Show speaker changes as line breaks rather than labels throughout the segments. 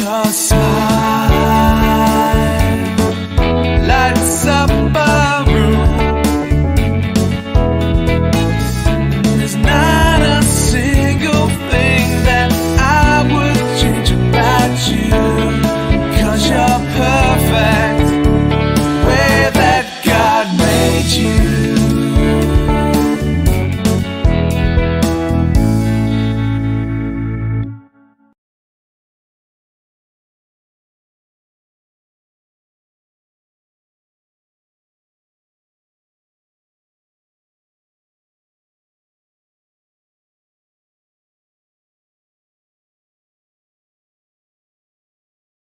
your smile lights up a room. There's not a single thing that I would change about you, 'cause you're perfect the way that God made you.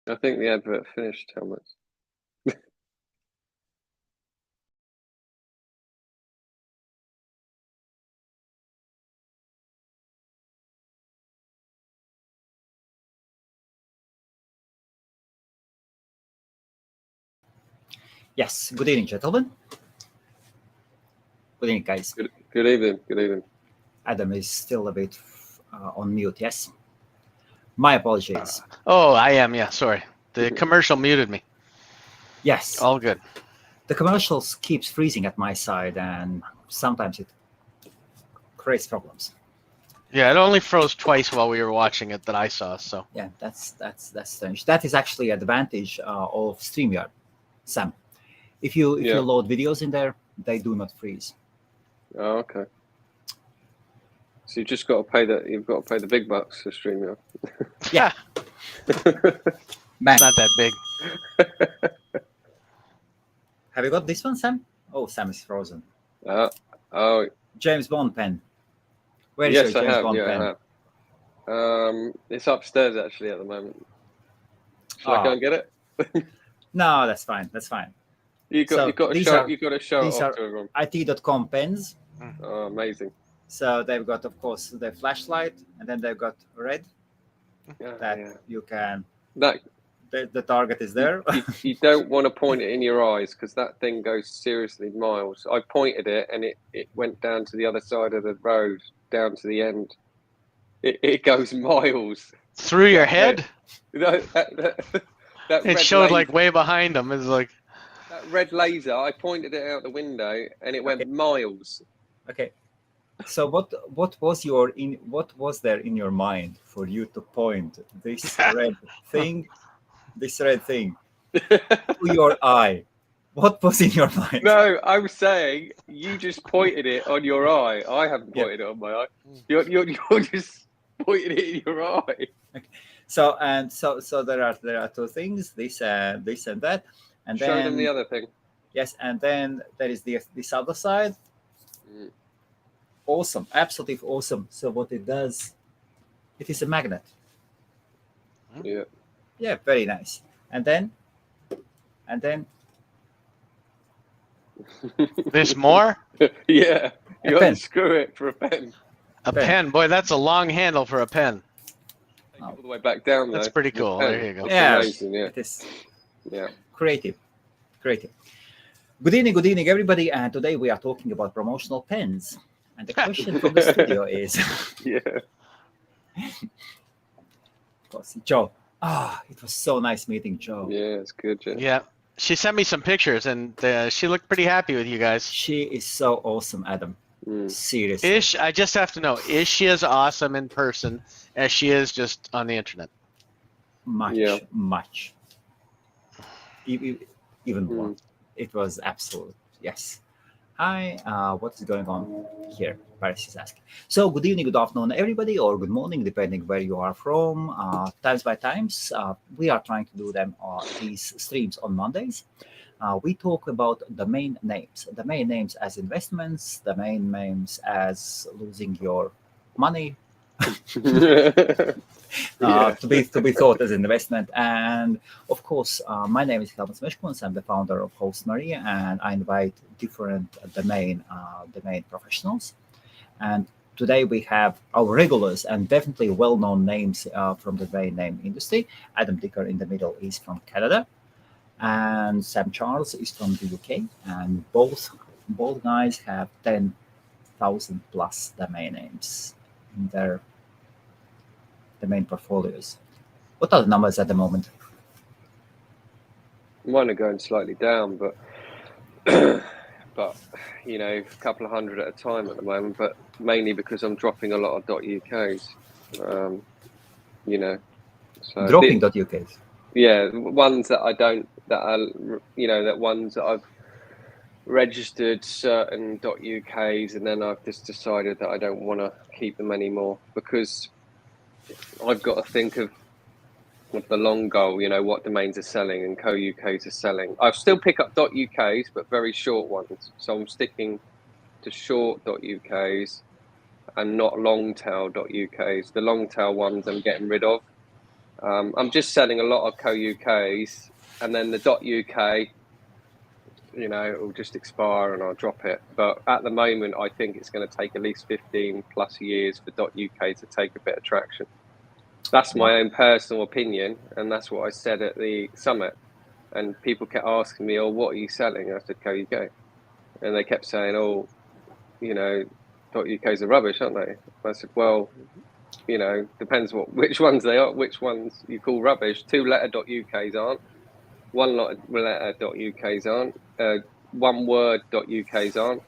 I think the advert finished, Helmuts.
Yes, good evening, gentlemen. Good evening, guys.
Good evening. Good evening.
Adam is still a bit on mute, yes? My apologies.
Oh, I am, yeah, sorry. The commercial muted me.
Yes.
All good.
The commercials keeps freezing at my side, and sometimes it creates problems.
Yeah, it only froze twice while we were watching it that I saw, so.
Yeah, that's strange. That is actually an advantage of StreamYard, Sam. If you load videos in there, they do not freeze.
Oh, okay. So you've just got to pay the big bucks for StreamYard.
Yeah.
It's not that big.
Have you got this one, Sam? Oh, Sam is frozen.
Oh.
James Bond pen. Where is
Yes,
your James
I have.
Bond
Yeah,
pen?
I have. It's upstairs actually at the moment. Shall I go and get it?
No, that's fine. That's fine.
You've got to show it off to everyone.
IT.com pens.
Oh, amazing.
So they've got, of course, the flashlight, and then they've got red. You can. The target is there.
You don't want to point it in your eyes, because that thing goes seriously miles. I pointed it, and it went down to the other side of the road, down to the end. It goes miles.
Through your head?
It
showed like way behind them. It's like
that red laser. I pointed it out the window, and it went miles.
Okay. So what was there in your mind for you to point this red thing to your eye? What was in your mind?
No, I was saying you just pointed it on your eye. I haven't pointed it on my eye. You're just pointing it in your eye.
Okay. So there are two things, this and that, and
show them the other thing.
Yes, and then there is this other side. Awesome, absolutely awesome. So what it does, it is a magnet. Yeah, very nice. And then
there's more?
Yeah, you unscrew it for a pen.
A pen, boy, that's a long handle for a pen.
All the way back down.
That's pretty cool. There you go.
Yeah,
amazing,
it is.
Yeah,
creative. Good evening, everybody. And today we are talking about promotional pens. And the question from the studio is, of course, Joe. It was so nice meeting Joe.
Yeah, it's good, Joe.
Yeah, she sent me some pictures, and she looked pretty happy with you guys.
She is so awesome, Adam. Seriously.
I just have to know, is she as awesome in person as she is just on the internet?
Much. Even more. It was absolute, yes. Hi, what is going on here? Paris is asking. So good evening, good afternoon, everybody, or good morning, depending where you are from. Times by times, we are trying to do them these streams on Mondays. We talk about domain names as investments, domain names as losing your money, to be thought as investment. And of course, my name is Helmuts Meskonis. I'm the founder of HostMaria, and I invite different domain professionals. And today we have our regulars and definitely well-known names from the domain name industry. Adam Dicker in the middle is from Canada, and Sam Charles is from the UK. And both guys have 10,000 plus domain names in their domain portfolios. What are the numbers at the moment?
Mine are going slightly down, but but you know, a couple of hundred at a time at the moment. But mainly because I'm dropping a lot of .uk's. You know, so
Dropping.uk's.
yeah, ones that I don't, that are, you know, that ones that I've registered certain .uk's, and then I've just decided that I don't want to keep them anymore because I've got to think of the long goal, you know, what domains are selling and co-UKs are selling. I'll still pick up .uk's, but very short ones. So I'm sticking to short .uk's and not long tail .uk's. The long tail ones I'm getting rid of. I'm just selling a lot of co-UKs, and then the .uk, you know, it will just expire and I'll drop it. But at the moment, I think it's going to take at least 15 plus years for .uk to take a bit of traction. That's my own personal opinion, and that's what I said at the summit. And people kept asking me, "Oh, what are you selling?" I said, "Co-UK," and they kept saying, "Oh, you know, .uk's are rubbish, aren't they?" I said, "Well, you know, depends which ones they are, which ones you call rubbish. 2-letter .uk's aren't. 1-letter .uk's aren't. One word .uk's aren't.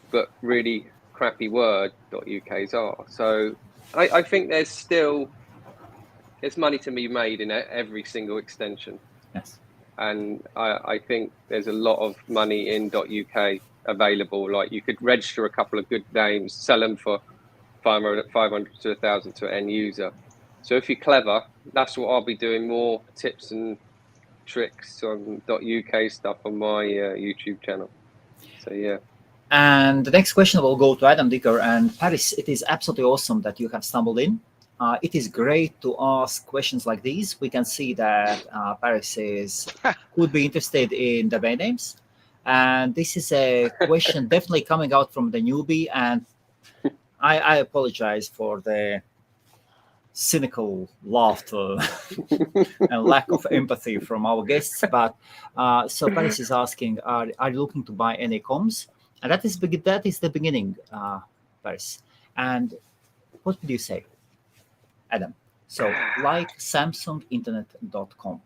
But really crappy word .uk's are. So I think there's money to be made in every single extension."
Yes.
And I think there's a lot of money in .uk available. Like you could register a couple of good names, sell them for 500 to 1,000 to an end user. So if you're clever, that's what I'll be doing, more tips and tricks on .uk stuff on my YouTube channel. So yeah.
And the next question will go to Adam Dicker and Paris. It is absolutely awesome that you have stumbled in. It is great to ask questions like these. We can see that Paris could be interested in domain names. And this is a question definitely coming out from the newbie. And I apologize for the cynical laughter and lack of empathy from our guests. But so Paris is asking, are you looking to buy any comms? And that is the beginning, Paris. And what would you say, Adam? So, like SamsungInternet.com.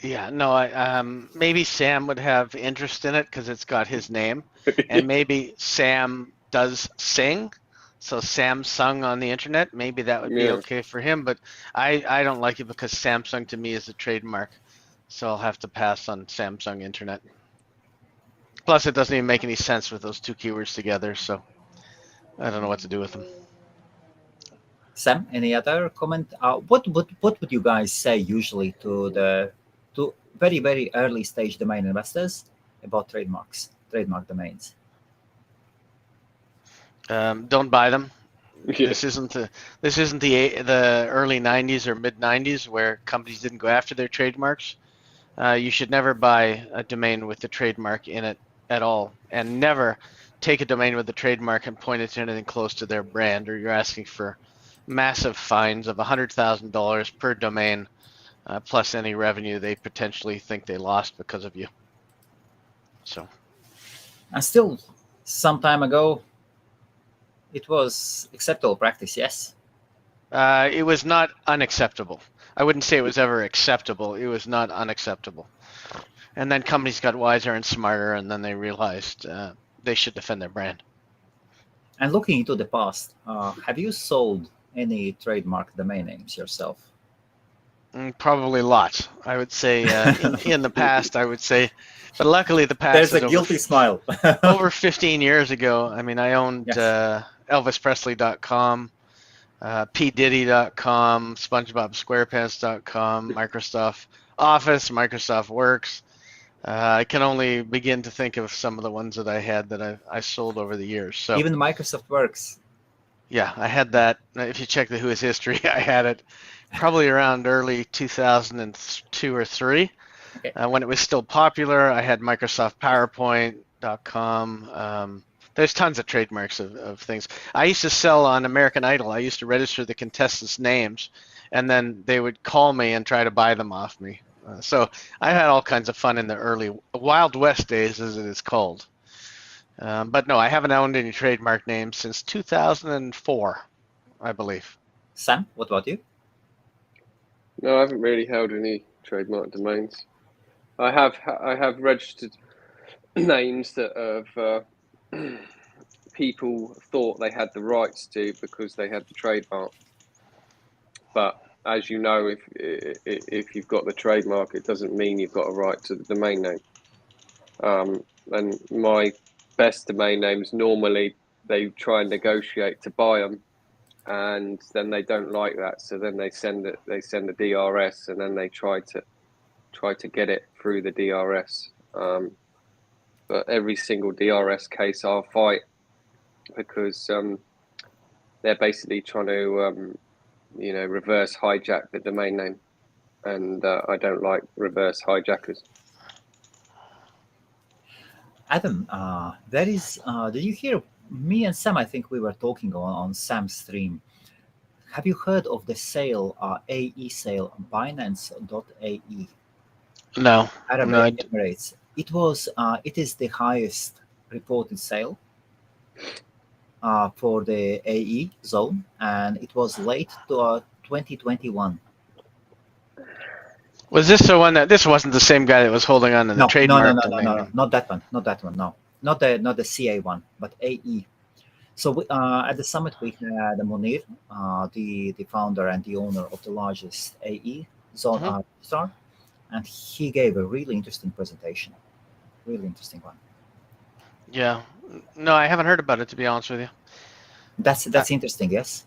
Yeah, no, I maybe Sam would have interest in it because it's got his name, and maybe Sam does sing, so Samsung on the internet. Maybe that would be okay for him, but I don't like it because Samsung to me is a trademark, so I'll have to pass on Samsung Internet. Plus, it doesn't even make any sense with those two keywords together, so I don't know what to do with them.
Sam, any other comment? What would you guys say usually to very, very early stage domain investors about trademark domains?
Don't buy them.
Yeah.
This isn't the early 90s or mid 90s where companies didn't go after their trademarks. You should never buy a domain with the trademark in it at all, and never take a domain with the trademark and point it to anything close to their brand, or you're asking for massive fines of $100,000 per domain, plus any revenue they potentially think they lost because of you. So,
and still, some time ago, it was acceptable practice. Yes.
It was not unacceptable. I wouldn't say it was ever acceptable. It was not unacceptable. And then companies got wiser and smarter, and then they realized they should defend their brand.
And looking into the past, have you sold any trademark domain names yourself?
Probably lots. I would say in the past, I would say, but luckily the past.
There's a guilty smile.
Over 15 years ago, I mean, I owned ElvisPresley.com, PDiddy.com, SpongeBobSquarePants.com, Microsoft Office, Microsoft Works. I can only begin to think of some of the ones that I had that I sold over the years. So
even Microsoft Works.
Yeah, I had that. If you check the Whois history, I had it probably around early 2002 or 3.
Okay.
When it was still popular. I had Microsoft PowerPoint.com. There's tons of trademarks of things. I used to sell on American Idol. I used to register the contestants' names, and then they would call me and try to buy them off me. So I had all kinds of fun in the early Wild West days, as it is called. But no, I haven't owned any trademark names since 2004, I believe.
Sam, what about you?
No, I haven't really held any trademark domains. I have registered names that have people thought they had the rights to because they had the trademark. But as you know, if you've got the trademark, it doesn't mean you've got a right to the domain name. And my best domain names, normally they try and negotiate to buy them, and then they don't like that, so then they send the DRS, and then they try to get it through the DRS. But every single DRS case I'll fight, because they're basically trying to reverse hijack the domain name, and I don't like reverse hijackers.
Adam, there is. Did you hear me and Sam? I think we were talking on Sam's stream. Have you heard of the sale, AE sale, Binance.ae?
No.
Arab
No,
Emirates. It is the highest reported sale for the AE zone, and it was late to 2021.
Was this the one that this wasn't the same guy that was holding on to the trademark domain?
No, not that one, no, not the CA one, but AE. So at the summit we had Munir, the founder and the owner of the largest AE zone star, and he gave a really interesting presentation, really interesting one.
Yeah, no, I haven't heard about it, to be honest with you.
That's interesting, yes.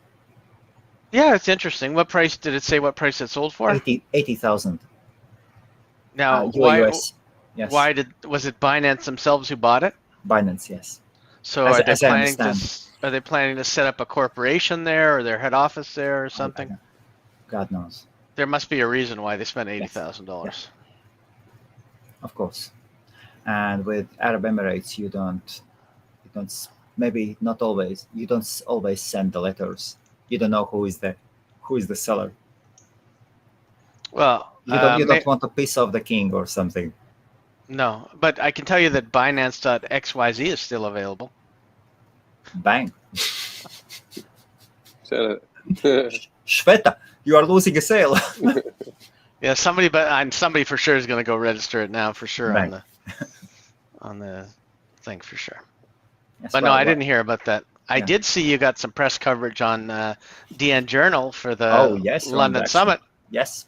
Yeah, it's interesting. What price did it say? What price it sold for?
80,000.
Now,
US. Yes.
Why was it Binance themselves who bought it?
Binance, yes.
So are they planning to set up a corporation there, or their head office there, or something?
God knows.
There must be a reason why they spent $80,000.
Yes. Of course. And with Arab Emirates, you don't maybe not always. You don't always send the letters. You don't know who is the seller.
Well,
you don't want to piss off the king or something.
No, but I can tell you that Binance.xyz is still available.
Bang.
Shweta,
you are losing a sale.
Yeah, somebody for sure is going to go register it now for sure.
Bang.
on the thing for sure.
Yes,
but no, I didn't hear about that. I did see you got some press coverage on DN Journal for the London Summit.
Yes,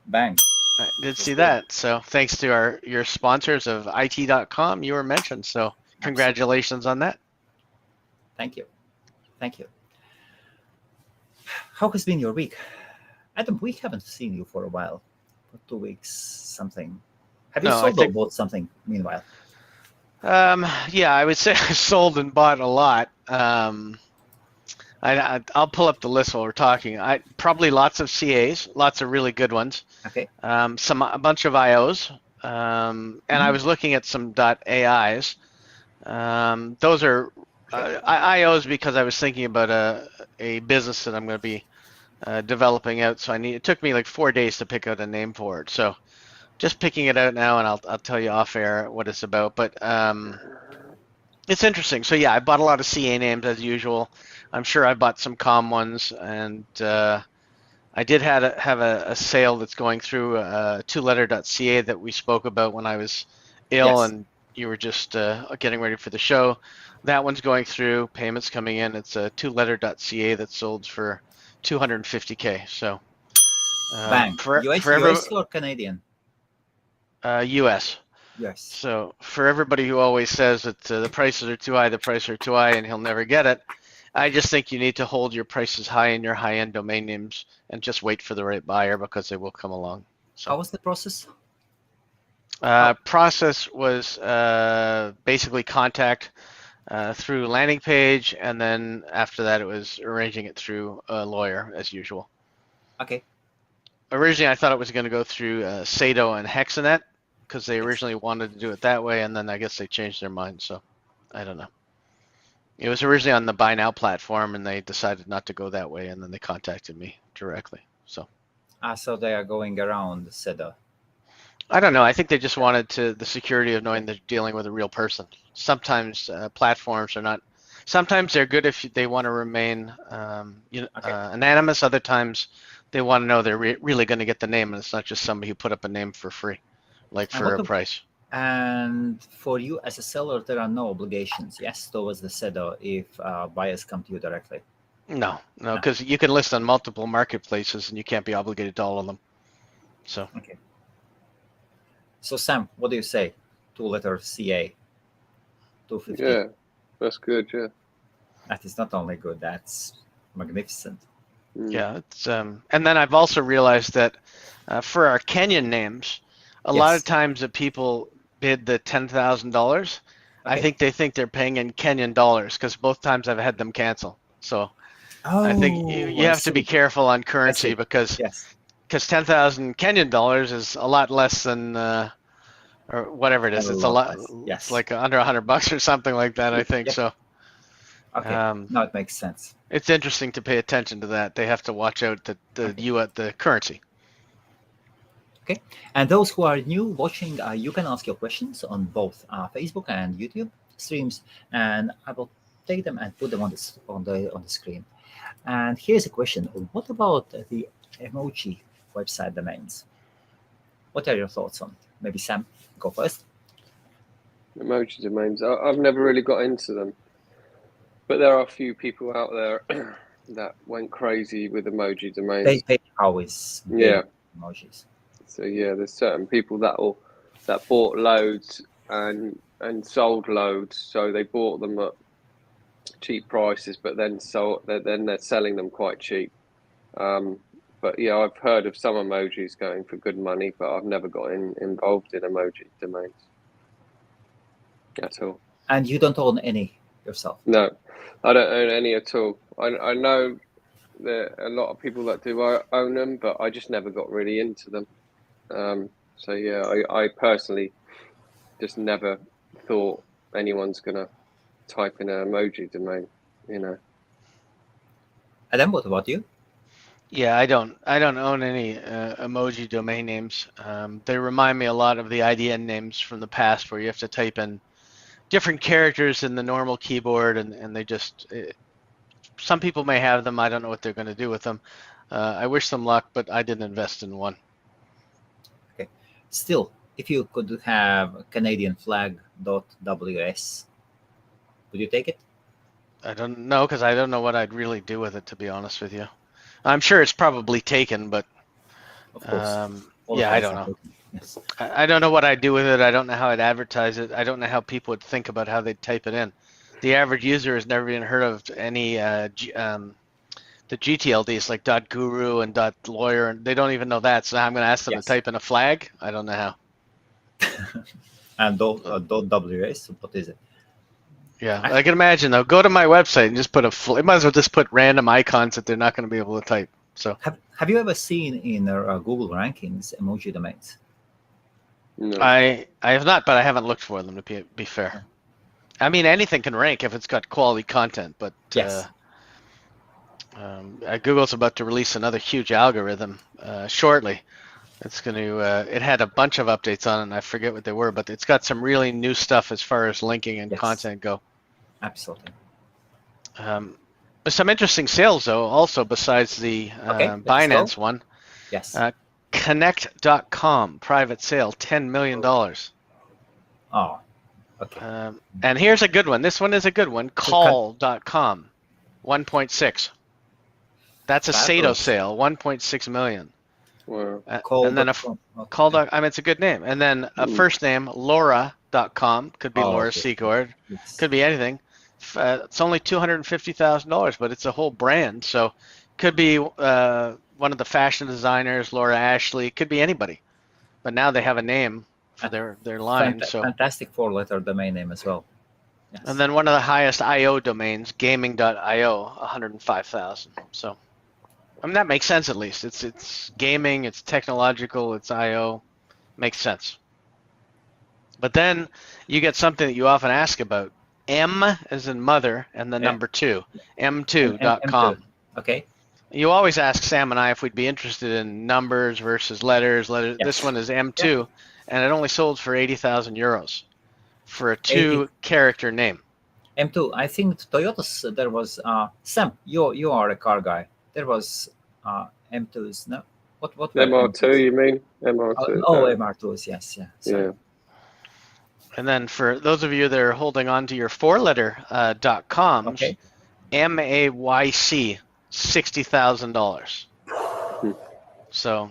bang.
I did see that. So thanks to your sponsors of IT.com, you were mentioned. So congratulations on that.
Thank you. How has been your week? Adam, we haven't seen you for a while. For 2 weeks, something. Have you sold or bought something meanwhile?
Yeah, I would say I sold and bought a lot. I'll pull up the list while we're talking. Probably lots of CAs, lots of really good ones.
Okay.
A bunch of IOs, and I was looking at some .AIs. Those are IOs because I was thinking about a business that I'm going to be developing out. So it took me like 4 days to pick out a name for it. So just picking it out now, and I'll tell you off air what it's about. But it's interesting. So yeah, I bought a lot of CA names as usual. I'm sure I bought some COM ones, and I did have a sale that's going through twoletter.ca that we spoke about when I was ill, and you were just getting ready for the show. That one's going through, payments coming in. It's a twoletter.ca that sold for $250K. So
bang. US or Canadian?
US.
Yes.
So for everybody who always says that the prices are too high, and he'll never get it, I just think you need to hold your prices high in your high-end domain names and just wait for the right buyer, because they will come along. So,
how was the process?
Process was basically contact through landing page, and then after that it was arranging it through a lawyer as usual.
Okay.
Originally I thought it was going to go through Sado and Hexanet, because they originally wanted to do it that way, and then I guess they changed their mind, so I don't know. It was originally on the Buy Now platform, and they decided not to go that way, and then they contacted me directly. So
they are going around Sado.
I don't know. I think they just wanted the security of knowing they're dealing with a real person. Sometimes platforms are not. Sometimes they're good if they want to remain anonymous. Other times they want to know they're really going to get the name, and it's not just somebody who put up a name for free, like
And
for a price.
And for you as a seller, there are no obligations, yes, towards the seller if buyers come to you directly.
No, because you can list on multiple marketplaces and you can't be obligated to all of them. So
Okay. So Sam, what do you say? 2-letter CA, 250.
Yeah, that's good. Yeah.
That is not only good, that's magnificent.
yeah, it's and then I've also realized that for our Kenyan names, a lot of times that people bid the $10,000, I think they think they're paying in Kenyan dollars because both times I've had them cancel. So I think you have to be careful on currency because 10,000 Kenyan dollars is a lot less than or whatever it is. It's a lot. It's like under $100 or something like that. I think so.
Okay. No, it makes sense.
It's interesting to pay attention to that. They have to watch out the currency.
Okay. And those who are new watching, you can ask your questions on both Facebook and YouTube streams, and I will take them and put them on the screen. And here's a question: what about the emoji website domains? What are your thoughts on it? Maybe Sam, go first.
Emoji domains. I've never really got into them, but there are a few people out there that went crazy with emoji domains.
They always emojis.
So yeah, there's certain people that bought loads and sold loads. So they bought them at cheap prices, but then they're selling them quite cheap. But yeah, I've heard of some emojis going for good money, but I've never got involved in emoji domains at all.
And you don't own any yourself?
No, I don't own any at all. I know there are a lot of people that do own them, but I just never got really into them. So yeah, I personally just never thought anyone's gonna type in an emoji domain, you know.
Adam, what about you?
Yeah, I don't own any emoji domain names. They remind me a lot of the IDN names from the past, where you have to type in different characters in the normal keyboard, and they just some people may have them. I don't know what they're going to do with them. I wish them luck, but I didn't invest in one.
Okay. Still, if you could have Canadian flag.ws, would you take it?
I don't know, because I don't know what I'd really do with it, to be honest with you. I'm sure it's probably taken, but
of course.
Yeah, I don't know. Yes. I don't know what I'd do with it. I don't know how I'd advertise it. I don't know how people would think about how they'd type it in. The average user has never even heard of any the GTLDs like .guru and .lawyer, and they don't even know that. So I'm going to ask them to type in a flag. I don't know how.
And .ws, what is it?
Yeah, I can imagine though. Go to my website and just put it might as well just put random icons that they're not going to be able to type. So
have you ever seen in Google rankings emoji domains?
No.
I have not, but I haven't looked for them, to be fair. I mean, anything can rank if it's got quality content, but Google's about to release another huge algorithm shortly. It's going to. It had a bunch of updates on it, and I forget what they were, but it's got some really new stuff as far as linking and content go.
Absolutely.
There's some interesting sales though, also besides the Binance one.
Yes.
Connect.com private sale, $10 million.
Oh. Okay.
And here's a good one. This one is a good one. Call.com, 1.6. That's a Sato sale, 1.6 million.
Wow.
And then call. I mean, it's a good name. And then a first name, Laura.com, could be Laura Secord, could be anything. It's only $250,000, but it's a whole brand. So could be one of the fashion designers, Laura Ashley, could be anybody. But now they have a name for their line.
Fantastic 4-letter domain name as well. Yes.
And then one of the highest IO domains, gaming.io, 105,000. So I mean, that makes sense at least. It's gaming, it's technological, it's IO. Makes sense. But then you get something that you often ask about. M as in mother and the number 2. M2.com.
M2. Okay.
You always ask Sam and I if we'd be interested in numbers versus letters. Yes. This one is M2, and it only sold for 80,000 euros for a 2-character name.
M2. I think Toyota's there was Sam. You are a car guy. There was M2s. No, what were
MR2,
M2s?
you mean? MR2.
MR2s. Yes, yeah. Sorry.
Yeah.
And then for those of you that are holding on to your four-letter .coms,
Okay.
MAYC, $60,000. So,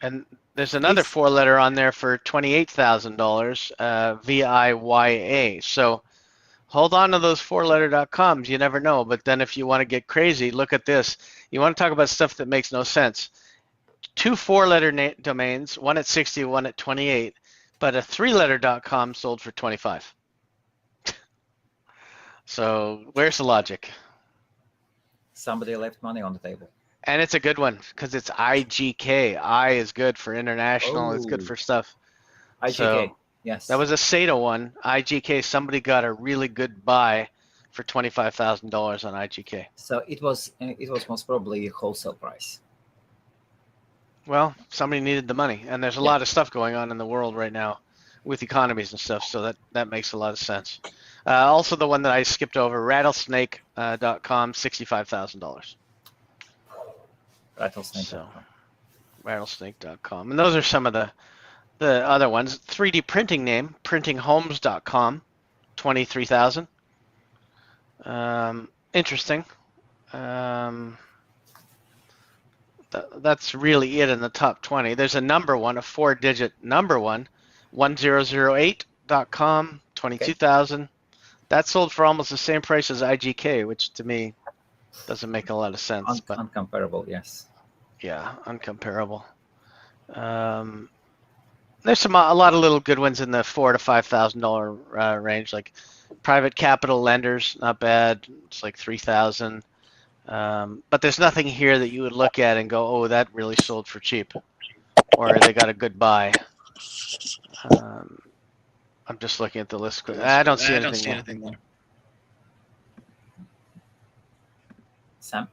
and there's another
Please.
four-letter on there for $28,000, VIYA. So hold on to those four-letter .coms. You never know. But then if you want to get crazy, look at this. You want to talk about stuff that makes no sense. Two four-letter domains, one at 60, one at 28, but a three-letter .com sold for 25. So where's the logic?
Somebody left money on the table.
And it's a good one because it's IGK. I is good for international. It's good for stuff.
IGK.
So,
yes.
that was a SATA one. IGK, somebody got a really good buy for $25,000 on IGK.
So it was most probably wholesale price.
Well, somebody needed the money, and there's a lot of stuff going on in the world right now with economies and stuff, so that makes a lot of sense. Also, the one that I skipped over, rattlesnake.com, $65,000.
Rattlesnake.
So, rattlesnake.com, and those are some of the other ones. 3D printing name, printinghomes.com, $23,000. Interesting. That's really it in the top 20. There's a number one, a 4-digit number one, 1008.com, 22,000. That sold for almost the same price as IGK, which to me doesn't make a lot of sense. But
uncomparable, yes.
Yeah, uncomparable. There's a lot of little good ones in the $4,000 to $5,000 range, like private capital lenders, not bad. It's like 3,000. But there's nothing here that you would look at and go, oh, that really sold for cheap, or they got a good buy. I'm just looking at the list. I don't see anything there.
Sam,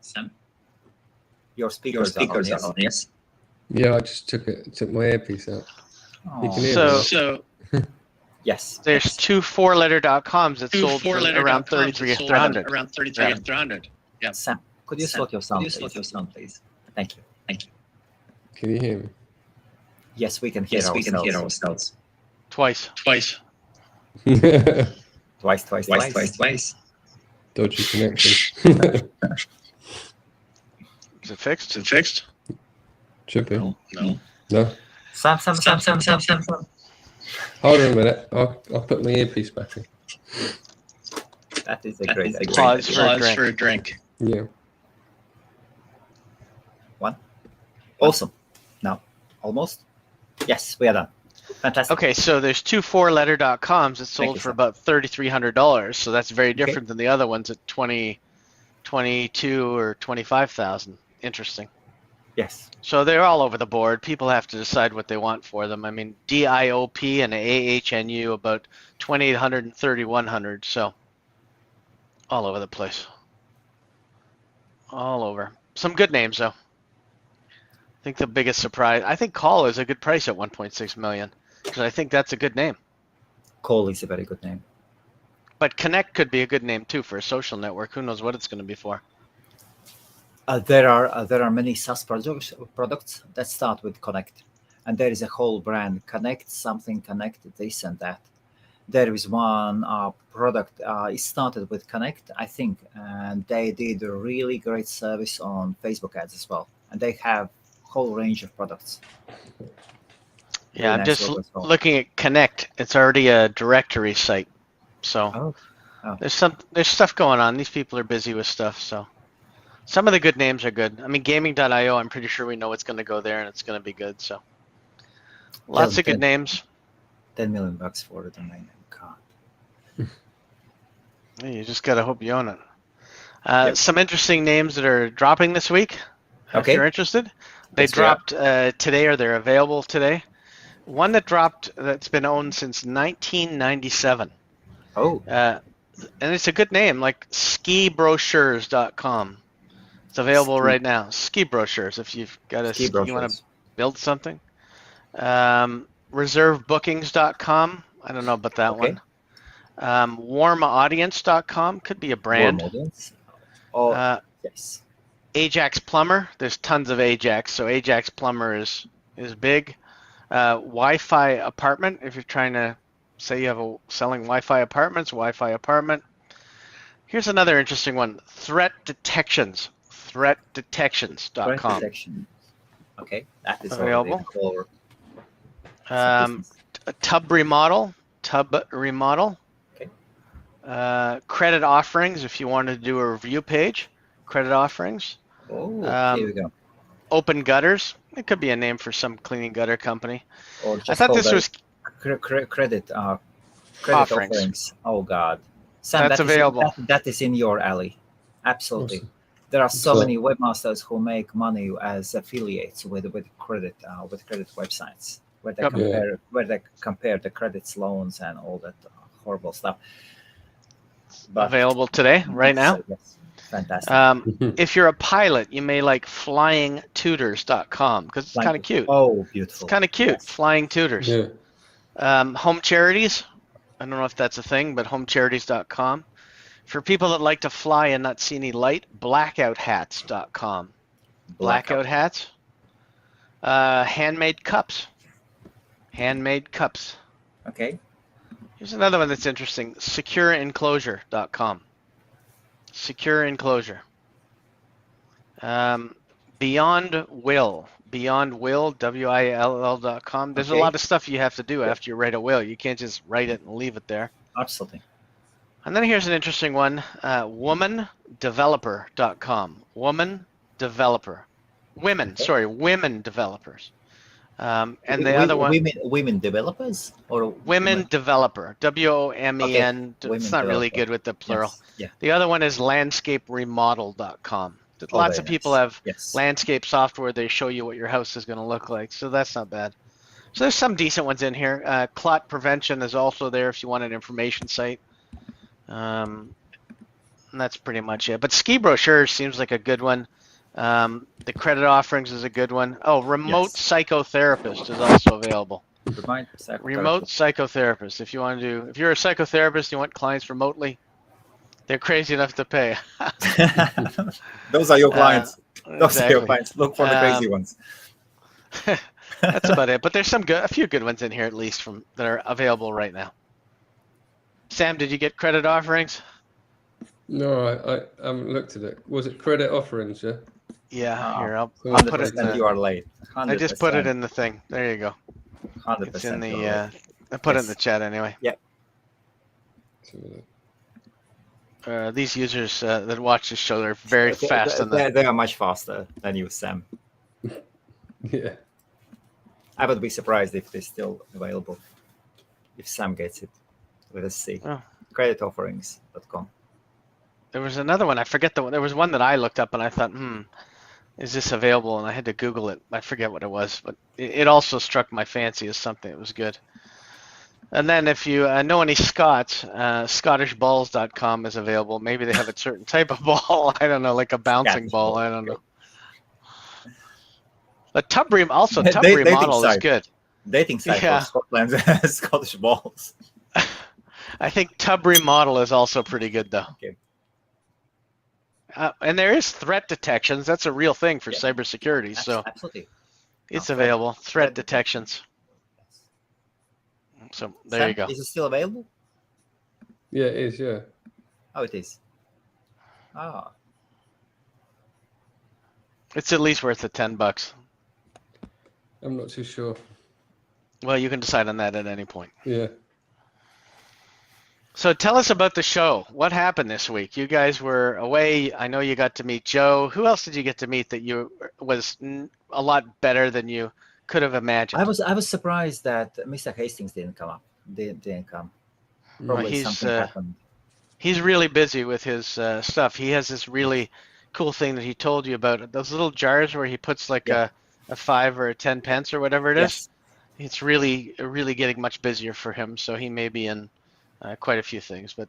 your speakers are on, yes?
Yeah, I just took my earpiece out. You can hear me.
So
yes.
There's two four-letter .coms that sold for around 3,300.
Yeah. Sam, could you slow your sound, please? Thank you.
Can you hear me?
Yes, we can hear ourselves.
Twice.
Twice.
Dodgy connection.
Is it fixed?
Should be.
No.
No?
Sam.
Hold on a minute. I'll put my earpiece back in.
That is a great idea.
Pause for a drink.
Yeah.
One. Awesome. Now, almost. Yes, we are done. Fantastic.
Okay, so there's two four-letter .coms that sold for about $3,300. So that's very different than the other ones at 22 or 25,000. Interesting.
Yes.
So they're all over the board. People have to decide what they want for them. I mean, DIOP and AHNU about 2,800 and 3,100. So all over the place. All over. Some good names though. I think the biggest surprise. I think Call is a good price at 1.6 million because I think that's a good name.
Call is a very good name.
But Connect could be a good name too for a social network. Who knows what it's going to be for?
There are many SaaS products that start with Connect, and there is a whole brand Connect something, Connect this and that. There is one product. It started with Connect, I think, and they did a really great service on Facebook ads as well, and they have a whole range of products.
Yeah,
Really
I'm
nice
just
logo as well.
looking at Connect. It's already a directory site, so
Oh.
there's stuff going on. These people are busy with stuff, so some of the good names are good. I mean, gaming.io, I'm pretty sure we know what's going to go there and it's going to be good. So lots of good names.
$10 million for the domain. God.
You just got to hope you own it. Some interesting names that are dropping this week. If you're interested, they dropped today, or they're available today. One that dropped that's been owned since 1997.
Oh.
And it's a good name, like skibrochures.com. It's available right now. Ski brochures, if you've got a ski, you want to build something. Reservebookings.com. I don't know about that one. Warmaudience.com could be a brand.
Warm audience. Oh, yes.
Ajax Plumber. There's tons of Ajax, so Ajax Plumber is big. Wi-Fi apartment. If you're trying to say you have selling Wi-Fi apartments, Wi-Fi apartment. Here's another interesting one. Threat detections. Threatdetections.com.
Threat detection. Okay, that is
available.
Or
Tub remodel.
Okay.
Credit offerings. If you wanted to do a review page, credit offerings.
Oh, here we go.
Open gutters. It could be a name for some cleaning gutter company.
Or just
I thought this was
credit
offerings.
offerings. Oh God, Sam,
That's available.
That is in your alley. Absolutely.
Awesome.
There are so many webmasters who make money as affiliates with credit websites where they compare the credits, loans, and all that horrible stuff. But
available today, right now.
Yes, fantastic.
If you're a pilot, you may like flyingtutors.com because it's kind of cute.
Oh, beautiful.
It's kind of cute.
Yes.
Flying tutors.
Yeah.
Home charities. I don't know if that's a thing, but homecharities.com. For people that like to fly and not see any light, blackouthats.com. Blackout hats. Handmade cups.
Okay.
Here's another one that's interesting. Secureenclosure.com. Secure enclosure. Beyond Will, WILL.com. There's a lot of stuff you have to do after you write a will. You can't just write it and leave it there.
Absolutely.
And then here's an interesting one, womandeveloper.com. Women developers. And the other one,
women developers or
women developer, WOMEN.
Okay.
It's not really good with the plural.
Yes. Yeah.
The other one is landscaperemodel.com. Lots of people have landscape software. They show you what your house is going to look like, so that's not bad. So there's some decent ones in here. Clot prevention is also there if you want an information site. And that's pretty much it. But ski brochure seems like a good one. The credit offerings is a good one. Oh, remote psychotherapist is also available. Remote psychotherapist. If you're a psychotherapist, you want clients remotely, they're crazy enough to pay.
Those are your clients.
Those
are your clients. Look for the crazy ones.
That's about it. But there's a few good ones in here at least that are available right now. Sam, did you get credit offerings?
No, I haven't looked at it. Was it credit offerings? Yeah.
Yeah. Here, I'll put it.
You are late. 100%.
I just put it in the thing. There you go.
100%.
It's in the. I put it in the chat anyway.
Yep.
These users that watch this show are very fast.
They are much faster than you, Sam.
Yeah.
I would be surprised if they're still available. If Sam gets it. Let us see.
Oh.
Creditofferings.com.
There was another one. I forget the one. There was one that I looked up and I thought, is this available? And I had to Google it. I forget what it was, but it also struck my fancy as something that was good. And then if you know any Scots, ScottishBalls.com is available. Maybe they have a certain type of ball. I don't know, like a bouncing ball. I don't know. But tub remodel is good.
Dating site for Scotland, Scottish balls.
I think tub remodel is also pretty good though.
Okay.
And there is threat detections. That's a real thing for cybersecurity. So
absolutely,
it's available. Threat detections. So there you go.
Is it still available?
Yeah, it is. Yeah.
Oh, it is. Ah.
It's at least worth the $10.
I'm not too sure.
Well, you can decide on that at any point.
Yeah.
So tell us about the show. What happened this week? You guys were away. I know you got to meet Joe. Who else did you get to meet that was a lot better than you could have imagined?
I was surprised that Mr. Hastings didn't come up. Didn't come. Probably something happened.
He's really busy with his stuff. He has this really cool thing that he told you about. Those little jars where he puts like a 5 or a 10 pence or whatever it is. It's really getting much busier for him. So he may be in quite a few things, but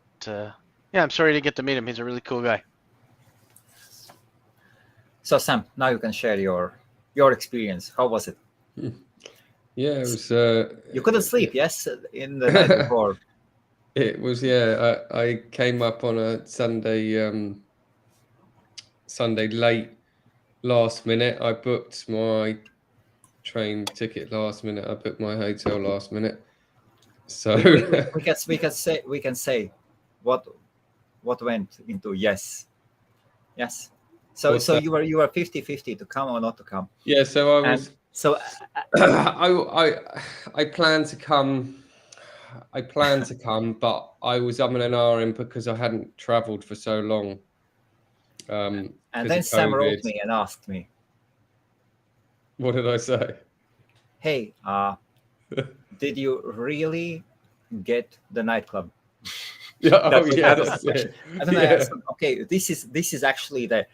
I'm sorry to get to meet him. He's a really cool guy.
So Sam, now you can share your experience. How was it?
Yeah, it was.
You couldn't sleep, yes, in the night before.
It was, I came up on a Sunday late last minute. I booked my train ticket last minute. I booked my hotel last minute. So
we can say what went into yes. So
What's that?
you were 50-50 to come or not to come.
Yeah, so I was.
And so
I plan to come. But I was umming and ahhing because I hadn't travelled for so long.
and
'cause
then
of
Sam wrote
COVID.
me and asked me,
What did I say?
"Hey, did you really get the nightclub?"
Yeah. Oh,
That was the
yes.
question. And then I asked him, "Okay, this is actually the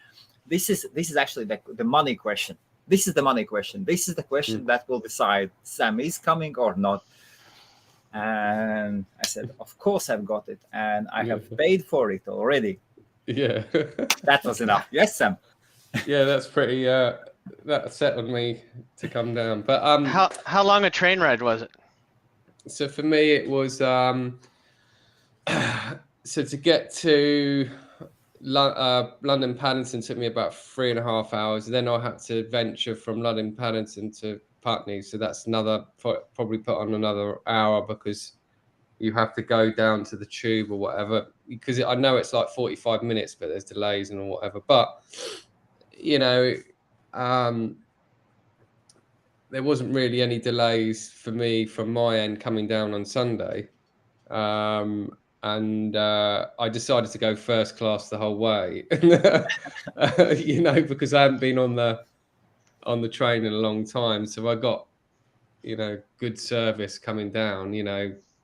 money question. This is the money question. This is the question that will decide Sam is coming or not." And I said, "Of course I've got it, and I have paid for it already."
Yeah.
That was enough. Yes, Sam.
Yeah, that's pretty. That settled me to come down. But
How long a train ride was it?
so for me it was so to get to London Paddington took me about 3.5 hours. Then I had to venture from London Paddington to Putney, so that's probably put on another hour because you have to go down to the tube or whatever. Because I know it's like 45 minutes, but there's delays and whatever. But there wasn't really any delays for me from my end coming down on Sunday. And I decided to go first class the whole way, because I hadn't been on the train in a long time. So I got, good service coming down.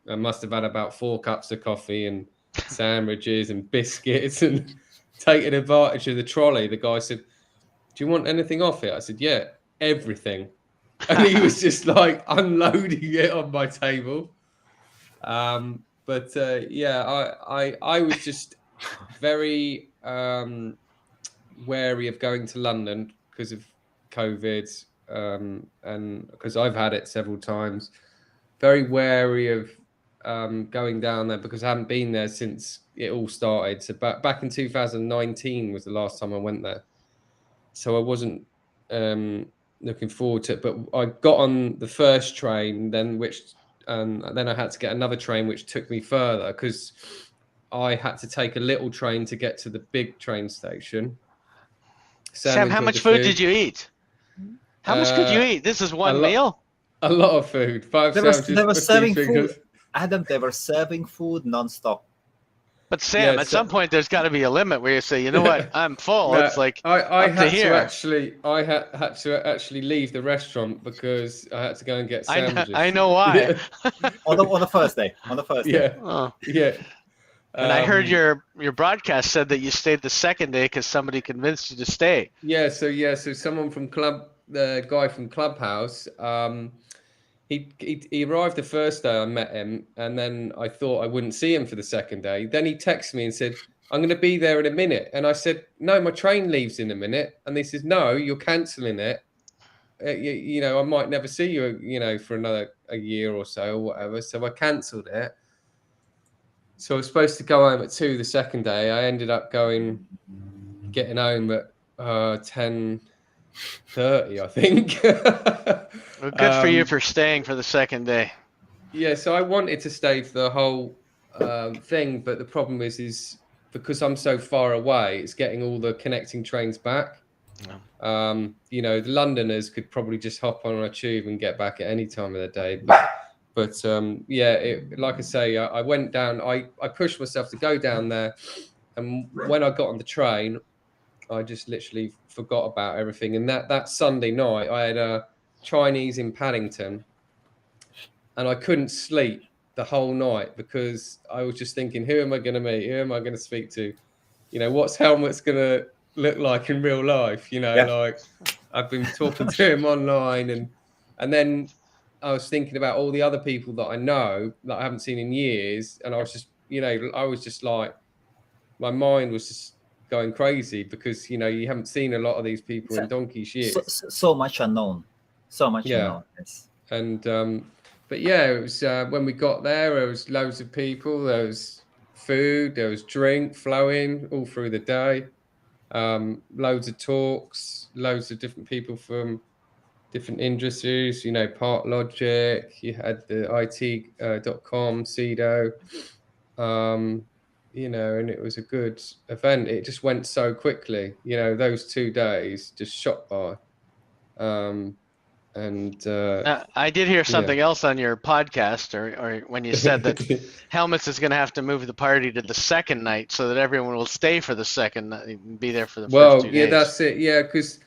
I must have had about 4 cups of coffee and sandwiches and biscuits and taking advantage of the trolley. The guy said, "Do you want anything off it?" I said, "Yeah, everything." And he was just like unloading it on my table. But I was just very wary of going to London because of COVID, and because I've had it several times. Very wary of going down there because I haven't been there since it all started. So back in 2019 was the last time I went there. So I wasn't looking forward to it. But I got on the first train, then I had to get another train, which took me further because I had to take a little train to get to the big train station.
Sam, how much food did you eat? How much could you eat? This is one meal?
A lot of food. 5 sandwiches.
They were serving
fingers.
food. Adam, they were serving food nonstop.
But Sam, at some point, there's got to be a limit where you say, "You know what? I'm full."
No,
it's like
I had
here.
to actually leave the restaurant because I had to go and get sandwiches.
I know why.
on the first day.
Yeah.
Oh.
Yeah.
And I heard your broadcast said that you stayed the second day because somebody convinced you to stay.
Yeah. So someone from the guy from Clubhouse, he arrived the first day I met him, and then I thought I wouldn't see him for the second day. Then he texted me and said, "I'm going to be there in a minute." And I said, "No, my train leaves in a minute." And they said, "No, you're cancelling it. I might never see you, for a year or so or whatever." So I cancelled it. So I was supposed to go home at 2 the second day. I ended up getting home at 10:30, I think.
Well, good for you for staying for the second day.
Yeah, so I wanted to stay for the whole thing, but the problem is because I'm so far away, it's getting all the connecting trains back. Yeah. The Londoners could probably just hop on a tube and get back at any time of the day. But like I say, I went down. I pushed myself to go down there, and when I got on the train, I just literally forgot about everything. And that Sunday night, I had a Chinese in Paddington, and I couldn't sleep the whole night because I was just thinking, who am I going to meet? Who am I going to speak to? What's Helmuts going to look like in real life? Like I've been talking to him online, and then I was thinking about all the other people that I know that I haven't seen in years, and I was just like, my mind was just going crazy because you haven't seen a lot of these people in donkey's years.
So much unknown. Unknown. Yes.
And but yeah, it was when we got there was loads of people, there was food, there was drink flowing all through the day. Loads of talks, loads of different people from different industries, you know, Part Logic, you had the IT.com, CEDO, you know, and it was a good event. It just went so quickly, you know, those 2 days just shot by.
I did hear something else on your podcast, or when you said that Helmuts is going to have to move the party to the second night so that everyone will stay for the second night and be there for the first 2 days.
Yeah, that's it. Yeah, because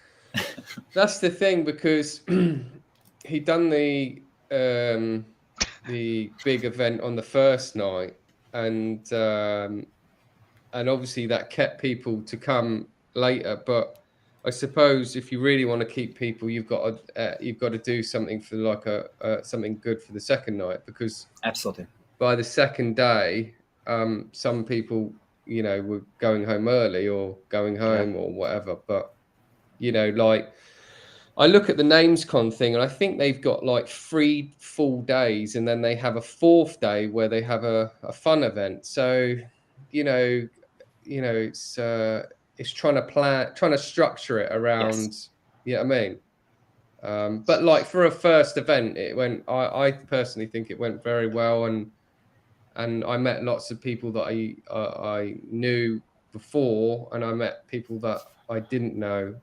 that's the thing, because he done the big event on the first night, and obviously that kept people to come later. But I suppose if you really want to keep people, you've got to do something for like something good for the second night, because
Absolutely.
by the second day, some people, you know, were going home early or going home or whatever. But you know, like, I look at the NamesCon thing, and I think they've got like 3 full days, and then they have a 4th day where they have a fun event. So, you know, it's trying to structure it around. You know what I mean? But like for a first event, it went. I personally think it went very well, and I met lots of people that I knew before, and I met people that I didn't know.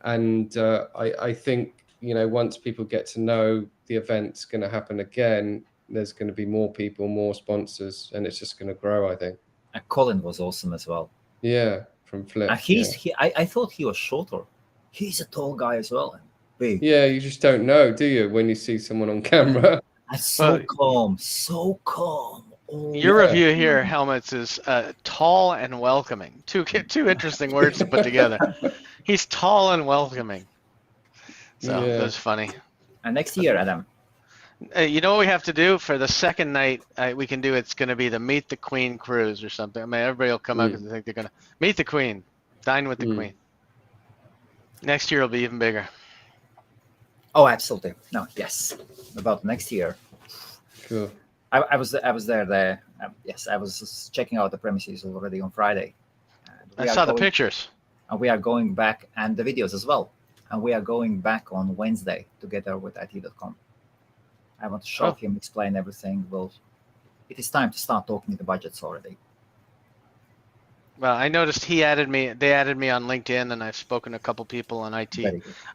I think, you know, once people get to know the event's going to happen again, there's going to be more people, more sponsors, and it's just going to grow, I think.
And Colin was awesome as well.
Yeah, from Flip.
I thought he was shorter. He's a tall guy as well. Big.
Yeah, you just don't know, do you, when you see someone on camera?
And so calm, so calm. Oh,
your review here, Helmuts, is tall and welcoming. Two interesting words to put together. He's tall and welcoming. So that's funny.
And next year, Adam.
You know what we have to do for the second night? We can do. It's going to be the Meet the Queen cruise or something. I mean, everybody will come out because they think they're going to meet the Queen, dine with the Queen. Next year will be even bigger.
Oh, absolutely. No, yes. About next year.
Cool.
I was there. Yes, I was just checking out the premises already on Friday.
I saw the pictures.
And we are going back, and the videos as well. And we are going back on Wednesday together with IT.com. I want to show him, explain everything. Well, it is time to start talking the budgets already.
Well, I noticed they added me on LinkedIn, and I've spoken to a couple people on IT.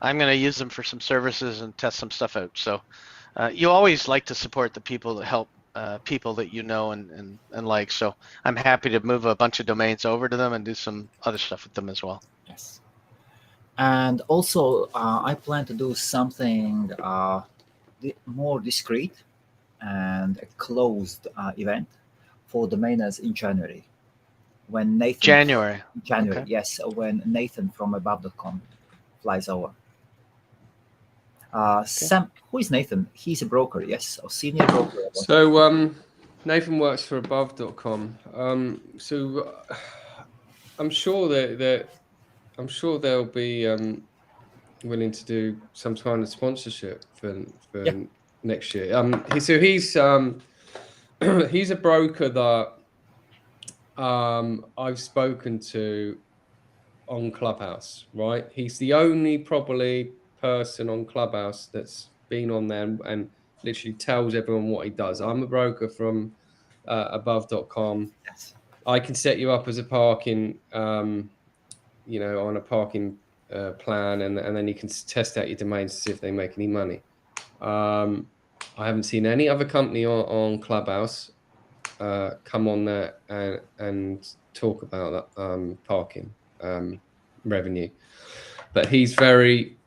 I'm going to use them for some services and test some stuff out. So you always like to support the people that help people that you know and like. So I'm happy to move a bunch of domains over to them and do some other stuff with them as well.
Yes. And also, I plan to do something more discreet and a closed event for domainers in January. When Nathan
January,
okay. Yes, when Nathan from above.com flies over. Sam, who is Nathan? He's a broker, yes, or senior broker.
So Nathan works for above.com. So I'm sure they'll be willing to do some kind of sponsorship for next year. He's a broker that I've spoken to on Clubhouse, right? He's the only probably person on Clubhouse that's been on there and literally tells everyone what he does. I'm a broker from above.com.
Yes.
I can set you up as a parking, on a parking plan, and then you can test out your domains to see if they make any money. I haven't seen any other company on Clubhouse come on there and talk about that parking revenue, but he's very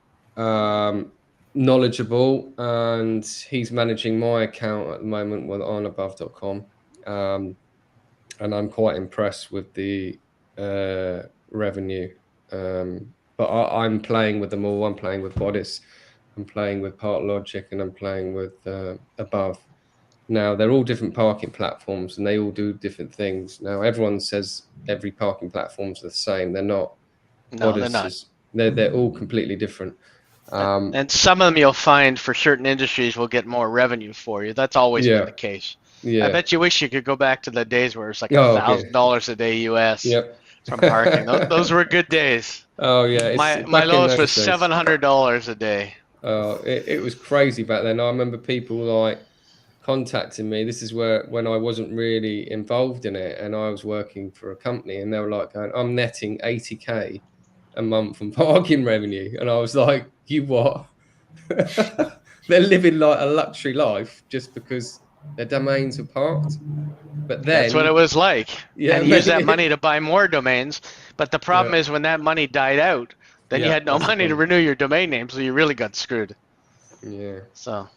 knowledgeable, and he's managing my account at the moment on above.com, and I'm quite impressed with the revenue. But I'm playing with them all. I'm playing with Bodice, I'm playing with Part Logic, and I'm playing with Above. Now, they're all different parking platforms, and they all do different things. Now, everyone says every parking platform's the same. They're not.
No, they're not.
They're all completely different.
And some of them you'll find for certain industries will get more revenue for you. That's always been the case. Yeah. I bet you wish you could go back to the days where it's like $1,000 a day US from parking. Those were good days.
Oh yeah,
My
back in
lowest
those
was
days.
$700 a day.
It was crazy back then. I remember people like contacting me. This is when I wasn't really involved in it, and I was working for a company, and they were like, going, "I'm netting 80K a month from parking revenue," and I was like, "You what?" They're living like a luxury life just because their domains are parked. But then
That's what it was like.
Yeah,
and use that
maybe.
money to buy more domains. But the problem
Yeah.
is when that money died out, then you
Yeah,
had no
that's the
money to
problem.
renew your domain name, so you really got screwed.
Yeah.
So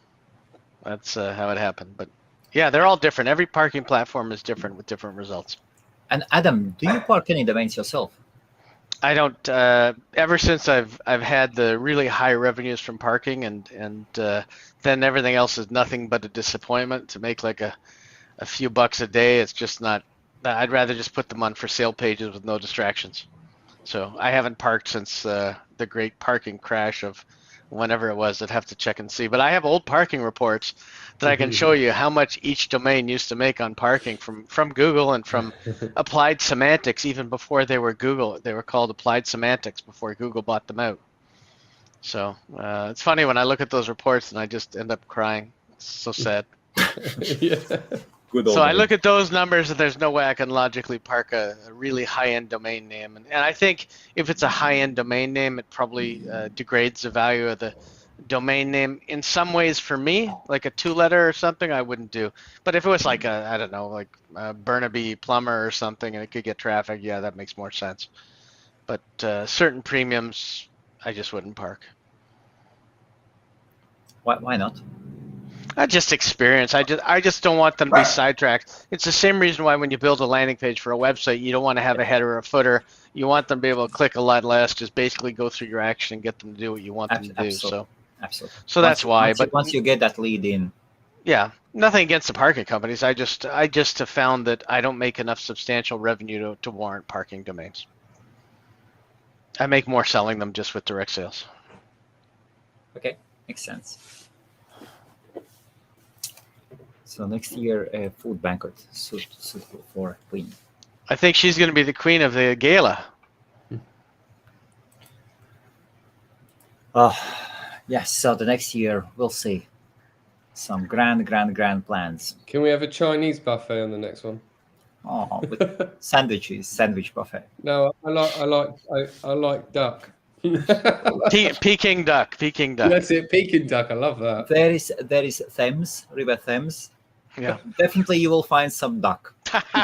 that's how it happened. But yeah, they're all different. Every parking platform is different with different results.
And Adam, do you park any domains yourself?
I don't. Ever since I've had the really high revenues from parking, and then everything else is nothing but a disappointment. To make like a few bucks a day, it's just not. I'd rather just put them on for sale pages with no distractions. So I haven't parked since the great parking crash of whenever it was. I'd have to check and see. But I have old parking reports that I can show you how much each domain used to make on parking from Google and from Applied Semantics, even before they were Google. They were called Applied Semantics before Google bought them out. So it's funny when I look at those reports and I just end up crying. It's so sad.
Yeah.
So I look at those numbers and there's no way I can logically park a really high-end domain name. And I think if it's a high-end domain name, it probably degrades the value of the domain name in some ways for me, like a 2-letter or something, I wouldn't do. But if it was like I don't know, like Burnaby Plumber or something and it could get traffic, yeah, that makes more sense. But certain premiums, I just wouldn't park.
Why not?
Just experience. I just don't want them to be sidetracked. It's the same reason why when you build a landing page for a website, you don't want to have a header or a footer. You want them to be able to click a lot less, just basically go through your action and get them to do what you want them to do. So that's why.
Once you get that lead in.
Yeah, nothing against the parking companies. I just have found that I don't make enough substantial revenue to warrant parking domains. I make more selling them just with direct sales.
Okay, makes sense. So next year, a food banquet suitable for Queen.
I think she's going to be the queen of the gala.
Yes, so the next year, we'll see. Some grand plans.
Can we have a Chinese buffet on the next one?
Oh, with sandwich buffet.
No, I like duck.
Peking duck.
That's it, Peking duck. I love that.
There is Thames, River Thames.
Yeah.
Definitely you will find some duck.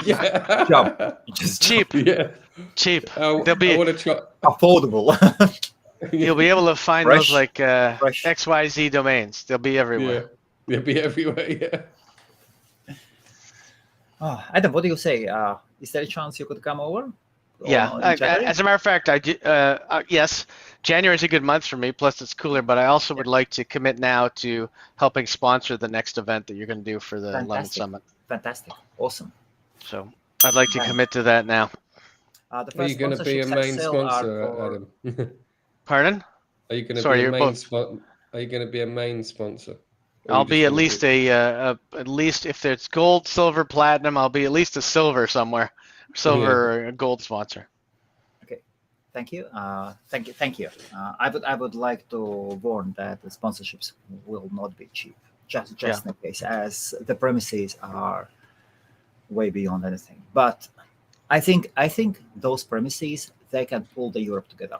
Yeah.
Job. Just
cheap.
Yeah.
Cheap.
They'll be
affordable.
You'll be able to find
Fresh.
those like XYZ domains. They'll be everywhere.
Yeah. They'll be everywhere. Yeah.
Adam, what do you say? Is there a chance you could come over?
Yeah. As a matter of fact, yes. January is a good month for me. Plus, it's cooler. But I also would like to commit now to helping sponsor the next event that you're going to do for the London Summit.
Fantastic. Awesome.
So I'd like to commit to that now.
Are you going to be a main sponsor, Adam?
Pardon?
Are you going to be a main sponsor? Are you going to be a main sponsor?
I'll be at least at least if it's gold, silver, platinum, I'll be at least a silver somewhere, or a gold sponsor. Okay,
thank you. Thank you. I would like to warn that the sponsorships will not be cheap. Just in case, as the premises are way beyond anything. But I think those premises, they can pull the Europe together,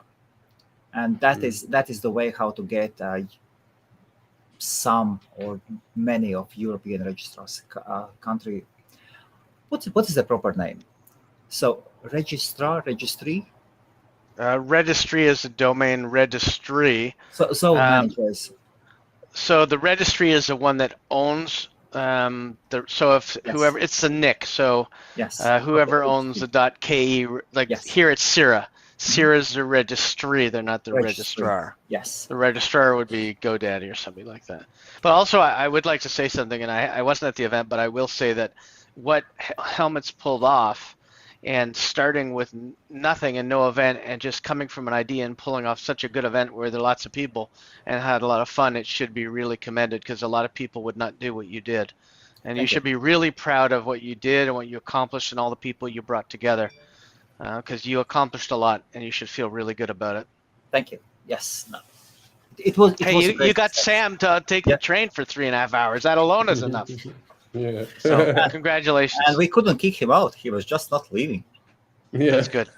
and that is the way how to get some or many of European registrars country. What is the proper name? So registry.
Registry is a domain registry.
So managers.
So the registry is the one that owns whoever, it's the NIC. So whoever owns the .ke, here it's CIRA. CIRA is the registry. They're not the registrar.
Yes.
The registrar would be GoDaddy or something like that. But also, I would like to say something, and I wasn't at the event, but I will say that what Helmuts pulled off, and starting with nothing and no event, and just coming from an idea and pulling off such a good event where there are lots of people and had a lot of fun, it should be really commended, because a lot of people would not do what you did. And you should be really proud of what you did and what you accomplished and all the people you brought together. because you accomplished a lot, and you should feel really good about it.
Thank you. Yes. No. It was. It
Hey,
was a
you
great
got
success.
Sam to take
Yeah.
the train for 3.5 hours. That alone is enough.
Yeah.
So congratulations.
And we couldn't kick him out. He was just not leaving.
Yeah.
That's good.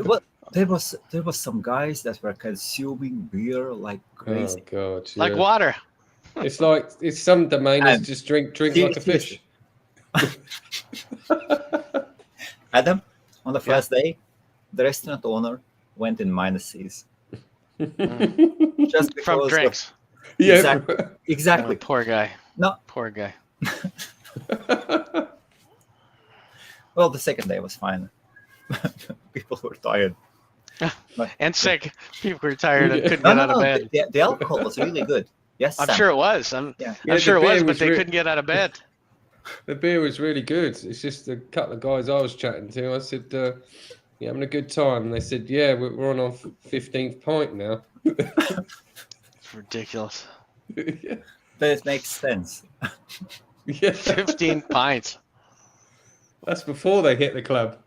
Well, there was some guys that were consuming beer like
Oh
crazy.
god.
Like
yeah.
water.
It's like it's some domainers
And
just drink like a fish.
Adam, on the first day, the restaurant owner went in minuses just because
From
of-
drinks.
Yeah.
Exactly.
Oh, poor guy.
No.
Poor guy.
Well, the second day was fine. People were tired. But-
And sick. People were tired and
Yeah.
couldn't
No,
get
no,
out of
no.
bed.
The alcohol was really good. Yes,
I'm
Sam.
sure it was.
Yeah.
I'm
Yeah,
sure
the
it was,
beer
but
was
they
re-
couldn't get out of bed.
The beer was really good. It's just a couple of guys I was chatting to. I said, "You having a good time?" And they said, "Yeah, we're on our 15th pint now."
It's ridiculous.
Yeah.
That makes sense.
Yeah.
15 pints.
That's before they hit the club.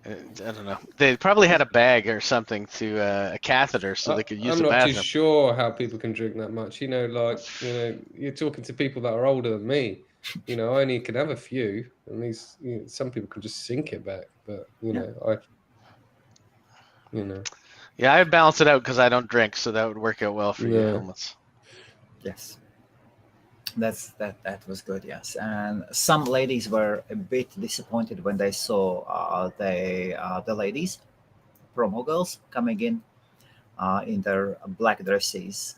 I don't know. They probably had a bag or something to a catheter so they could use
I'm
the
not
bathroom.
too sure how people can drink that much. You're talking to people that are older than me. I only can have a few, and these some people can just sink it back. But
Yeah, I would balance it out because I don't drink, so that would work out well for you,
Yeah.
Helmuts.
Yes. That was good. Yes, and some ladies were a bit disappointed when they saw the ladies, promo girls, coming in their black dresses.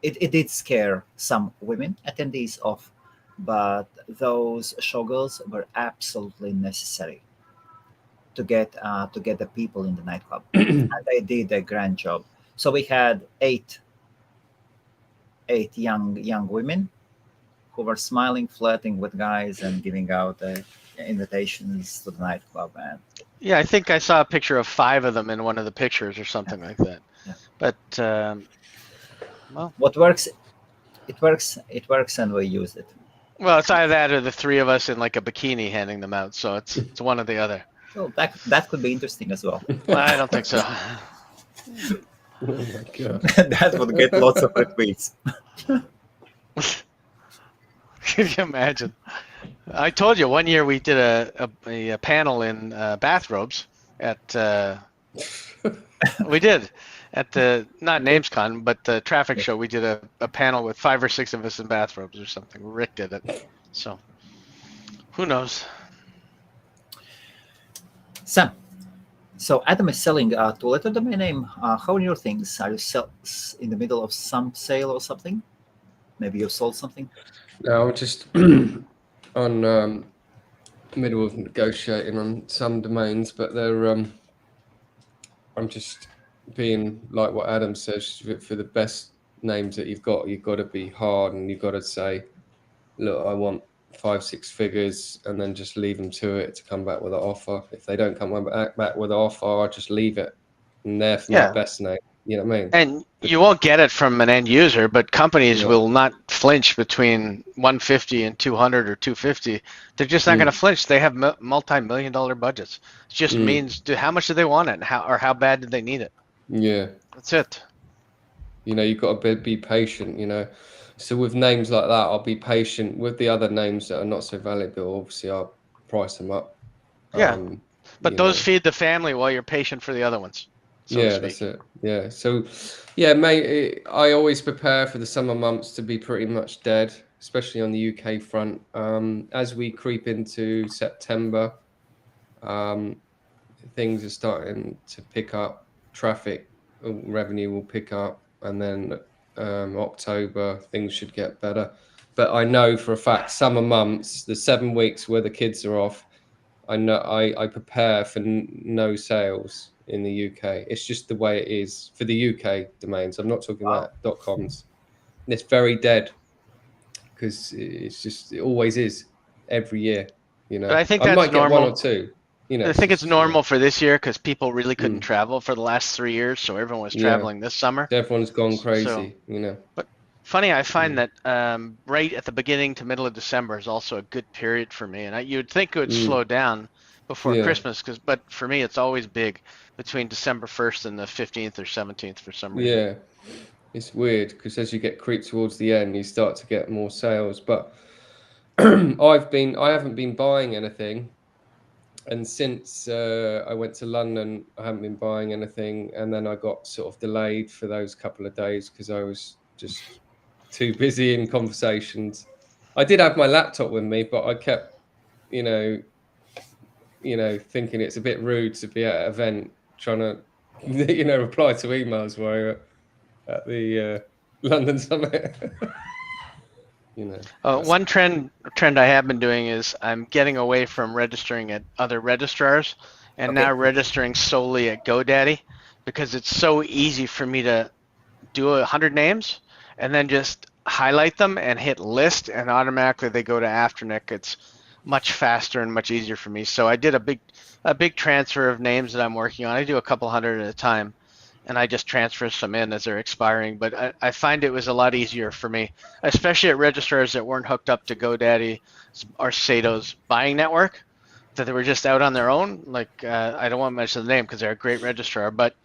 It did scare some women attendees off, but those showgirls were absolutely necessary to get the people in the nightclub, and they did a grand job. So we had eight young women who were smiling, flirting with guys, and giving out invitations to the nightclub. And
Yeah, I think I saw a picture of 5 of them in one of the pictures or something like that.
Yeah.
But,
what works, it works, and we use it.
well, it's either that or the 3 of us in like a bikini handing them out, so it's one or the other.
So that could be interesting as well.
Well, I don't think so.
Oh my god.
That would get lots of retweets.
Can you imagine? I told you one year we did a panel in bathrobes at we did at the not NamesCon but the traffic show. We did a panel with 5 or 6 of us in bathrobes or something. Rick did it. So who knows?
Sam, so Adam is selling a 2-letter domain name. How are your things? Are you in the middle of some sale or something? Maybe you sold something?
No, I'm just on middle of negotiating on some domains, but they're I'm just being like what Adam says, for the best names that you've got to be hard, and you've got to say, look, I want 5-6 figures, and then just leave them to it to come back with an offer. If they don't come back with an offer, I just leave it. And they're for my best name. You know what I mean?
And you won't get it from an end user, but companies
No.
will not flinch between 150 and 200 or 250. They're just not going to flinch. They have multi-million-dollar budgets. It just means how much do they want it, and how bad do they need it?
Yeah.
That's it.
You've got to be patient. So with names like that, I'll be patient. With the other names that are not so valuable, obviously I'll price them up.
Yeah. But those feed the family while you're patient for the other ones. So to speak.
That's it. Yeah. So, yeah, mate, I always prepare for the summer months to be pretty much dead, especially on the UK front. As we creep into September, things are starting to pick up. Traffic revenue will pick up, and then October things should get better. But I know for a fact, summer months, the 7 weeks where the kids are off, I know I prepare for no sales in the UK. It's just the way it is for the UK domains. I'm not talking about .coms. And it's very dead because it always is every year.
But I think
I
that's
might get
normal.
1 or 2.
I think it's normal for this year because people really couldn't travel for the last 3 years, so everyone was traveling this summer.
Everyone's gone crazy,
But funny, I find that right at the beginning to middle of December is also a good period for me, and you would think it would slow down, before
Yeah.
Christmas. But for me, it's always big between December 1st and the 15th or 17th for some reason.
Yeah, it's weird because as you get creep towards the end, you start to get more sales. But I haven't been buying anything, and since I went to London, I haven't been buying anything, and then I got sort of delayed for those couple of days because I was just too busy in conversations. I did have my laptop with me, but I kept, you know, thinking it's a bit rude to be at an event trying to, reply to emails while you're at the London Summit.
One trend I have been doing is I'm getting away from registering at other registrars and now registering solely at GoDaddy because it's so easy for me to do 100 names and then just highlight them and hit list, and automatically they go to Afternic. It's much faster and much easier for me. So I did a big transfer of names that I'm working on. I do a couple hundred at a time, and I just transfer some in as they're expiring. But I find it was a lot easier for me, especially at registrars that weren't hooked up to GoDaddy or Sato's buying network, that they were just out on their own. Like, I don't want to mention the name because they're a great registrar, but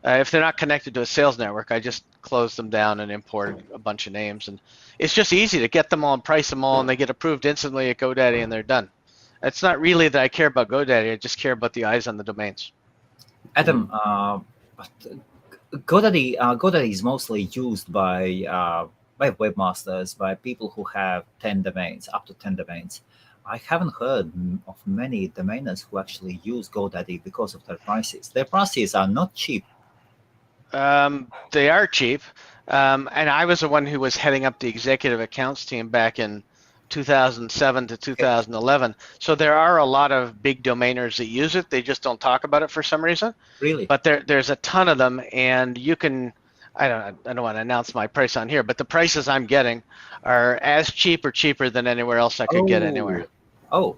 if they're not connected to a sales network, I just close them down and import a bunch of names. And it's just easy to get them all and price them all, and they get approved instantly at GoDaddy, and they're done. It's not really that I care about GoDaddy. I just care about the eyes on the domains.
Adam, GoDaddy is mostly used by webmasters, by people who have 10 domains, up to 10 domains. I haven't heard of many domainers who actually use GoDaddy because of their prices. Their prices are not cheap.
They are cheap, and I was the one who was heading up the executive accounts team back in 2007 to 2011. So there are a lot of big domainers that use it. They just don't talk about it for some reason.
Really?
But there's a ton of them, and you can. I don't want to announce my price on here, but the prices I'm getting are as cheap or cheaper than anywhere else I could get anywhere.
Oh.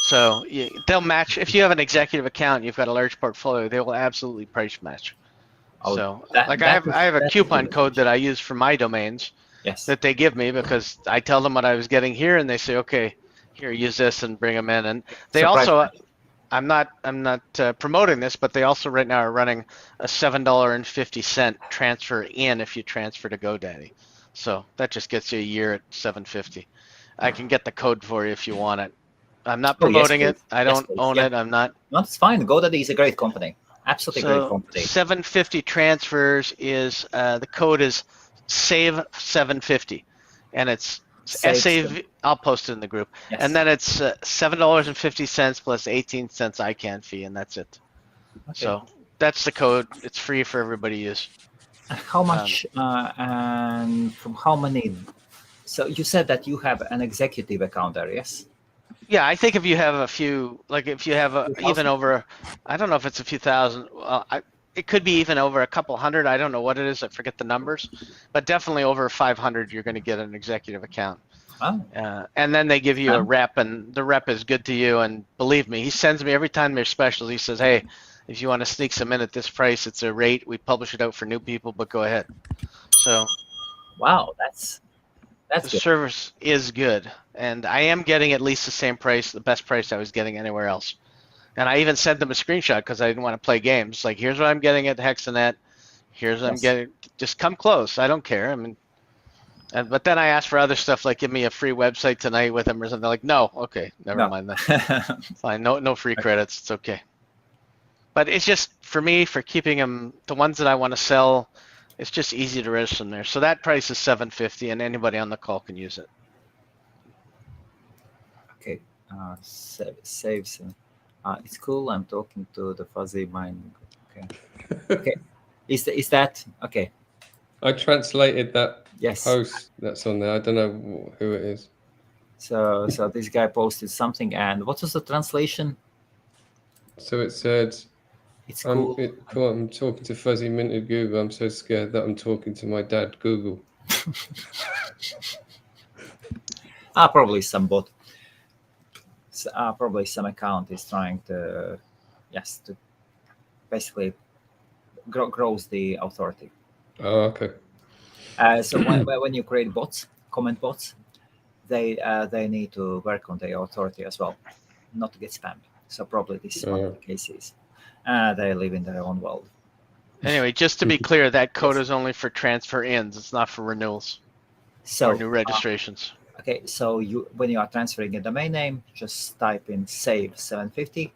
So they'll match. If you have an executive account, you've got a large portfolio, they will absolutely price match.
Oh,
so I have a coupon code that I use for my domains that they give me because I tell them what I was getting here, and they say, okay, here, use this and bring them in. And they also, I'm not promoting this, but they also right now are running a $7.50 transfer in if you transfer to GoDaddy. So that just gets you a year at $7.50. I can get the code for you if you want it. I'm not promoting it. I don't own it. I'm not.
No, it's fine. GoDaddy is a great company. Absolutely great company.
750 transfers is the code is save750, and it's SAV. I'll post it in the group, and then it's $7.50 plus 18 cents ICANN fee, and that's it. Okay. So that's the code. It's free for everybody to use.
How much and from how many? So you said that you have an executive account there, yes?
Yeah, I think if you have a few, like if you have even over, I don't know if it's a few thousand, it could be even over a couple hundred. I don't know what it is. I forget the numbers, but definitely over 500, you're going to get an executive account.
Oh.
And then they give you a rep, and the rep is good to you. And believe me, he sends me every time there's specials. He says, hey, if you want to sneak some in at this price, it's a rate. We publish it out for new people, but go ahead. So.
Wow, that's
the
good.
Service is good, and I am getting at least the same price, the best price I was getting anywhere else. And I even sent them a screenshot because I didn't want to play games. Like, here's what I'm getting at Hexanet. Here's what I'm getting. Just come close. I don't care. I mean, but then I asked for other stuff, like give me a free website tonight with them or something. Like, no, okay, never mind that. Fine, no free credits. It's okay. But it's just for me, for keeping them, the ones that I want to sell. It's just easy to register them there. So that price is $7.50, and anybody on the call can use it.
Okay, saves. It's cool. I'm talking to the fuzzy mind. Okay. Is that okay?
I translated that
Yes.
post that's on there. I don't know who it is.
So this guy posted something, and what was the translation?
So it said,
"It's cool.
I'm talking to Fuzzy Minted Google. I'm so scared that I'm talking to my dad Google."
Probably some bot. Probably some account is trying to, to basically grows the authority.
Oh, okay.
So when you create bots, comment bots, they need to work on their authority as well, not to get spammed. So probably this is one of the cases. They live in their own world.
Anyway, just to be clear, that code is only for transfer ins. It's not for renewals
So
or new registrations.
okay, so when you are transferring a domain name, just type in save 750